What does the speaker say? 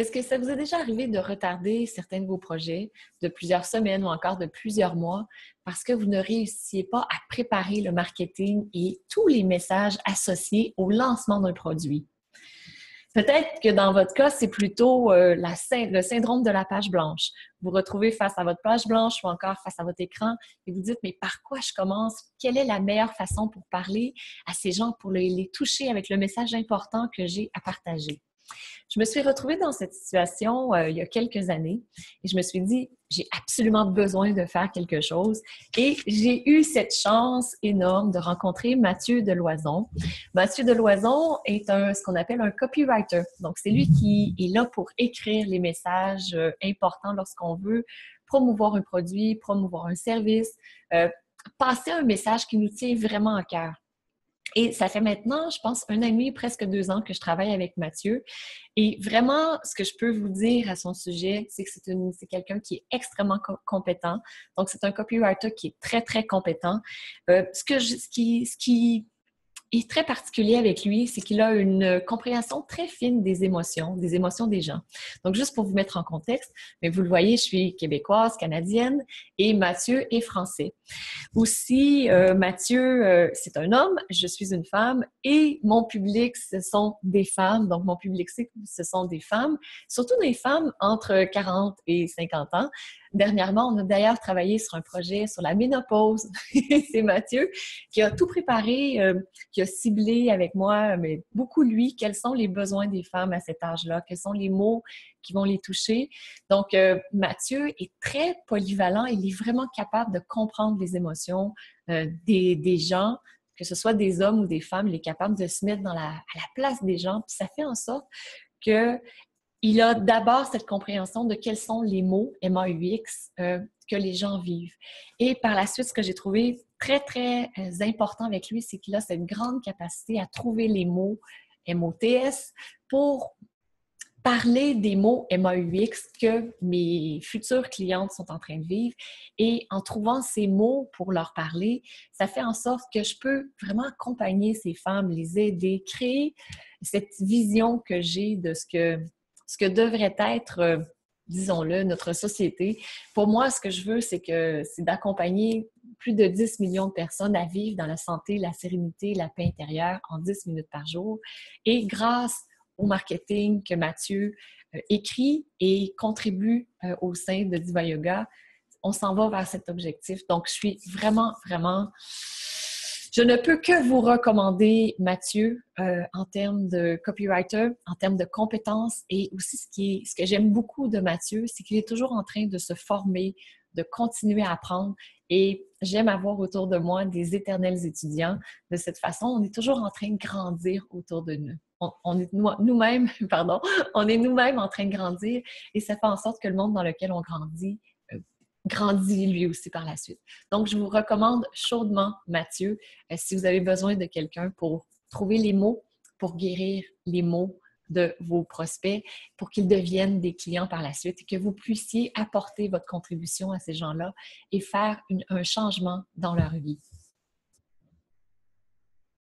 Est-ce que ça vous est déjà arrivé de retarder certains de vos projets de plusieurs semaines ou encore de plusieurs mois parce que vous ne réussissiez pas à préparer le marketing et tous les messages associés au lancement d'un produit? Peut-être que dans votre cas, c'est plutôt le syndrome de la page blanche. Vous vous retrouvez face à votre page blanche ou encore face à votre écran et vous dites, mais par quoi je commence? Quelle est la meilleure façon pour parler à ces gens, pour les toucher avec le message important que j'ai à partager? Je me suis retrouvée dans cette situation il y a quelques années et je me suis dit, j'ai absolument besoin de faire quelque chose. Et j'ai eu cette chance énorme de rencontrer Mathieu Deloison. Mathieu Deloison est ce qu'on appelle un copywriter. Donc, c'est lui qui est là pour écrire les messages importants lorsqu'on veut promouvoir un produit, promouvoir un service, passer un message qui nous tient vraiment à cœur. Et ça fait maintenant, je pense, 1 an et demi, presque 2 ans que je travaille avec Mathieu. Et vraiment, ce que je peux vous dire à son sujet, c'est que c'est quelqu'un qui est extrêmement compétent. Donc, c'est un copywriter qui est très, très compétent. Ce qui est très particulier avec lui, c'est qu'il a une compréhension très fine des émotions des gens. Donc, juste pour vous mettre en contexte, mais vous le voyez, je suis québécoise, canadienne et Mathieu est français. Aussi, Mathieu, c'est un homme, je suis une femme et mon public, ce sont des femmes. Donc, mon public, ce sont des femmes, surtout des femmes entre 40 et 50 ans. Dernièrement, on a d'ailleurs travaillé sur un projet sur la ménopause. C'est Mathieu qui a tout préparé, qui a ciblé avec moi, mais beaucoup lui, quels sont les besoins des femmes à cet âge-là, quels sont les mots qui vont les toucher. Donc, Mathieu est très polyvalent, il est vraiment capable de comprendre les émotions des gens, que ce soit des hommes ou des femmes, il est capable de se mettre à la place des gens, puis ça fait en sorte que il a d'abord cette compréhension de quels sont les mots MAUX que les gens vivent. Et par la suite, ce que j'ai trouvé très, très important avec lui, c'est qu'il a cette grande capacité à trouver les mots MOTS pour parler des mots MAUX que mes futures clientes sont en train de vivre. Et en trouvant ces mots pour leur parler, ça fait en sorte que je peux vraiment accompagner ces femmes, les aider, créer cette vision que j'ai de ce que devrait être, disons-le, notre société. Pour moi, ce que je veux, c'est d'accompagner plus de 10 millions de personnes à vivre dans la santé, la sérénité, la paix intérieure en 10 minutes par jour. Et grâce au marketing que Mathieu écrit et contribue au sein de Diva Yoga, on s'en va vers cet objectif. Donc, je suis vraiment, vraiment... Je ne peux que vous recommander Mathieu en termes de copywriter, en termes de compétences et aussi ce que j'aime beaucoup de Mathieu, c'est qu'il est toujours en train de se former, de continuer à apprendre et j'aime avoir autour de moi des éternels étudiants. De cette façon, on est toujours en train de grandir autour de nous. On est nous-mêmes, pardon, on est nous-mêmes en train de grandir et ça fait en sorte que le monde dans lequel on grandit lui aussi par la suite. Donc, je vous recommande chaudement Mathieu si vous avez besoin de quelqu'un pour trouver les mots, pour guérir les mots de vos prospects, pour qu'ils deviennent des clients par la suite et que vous puissiez apporter votre contribution à ces gens-là et faire un changement dans leur vie.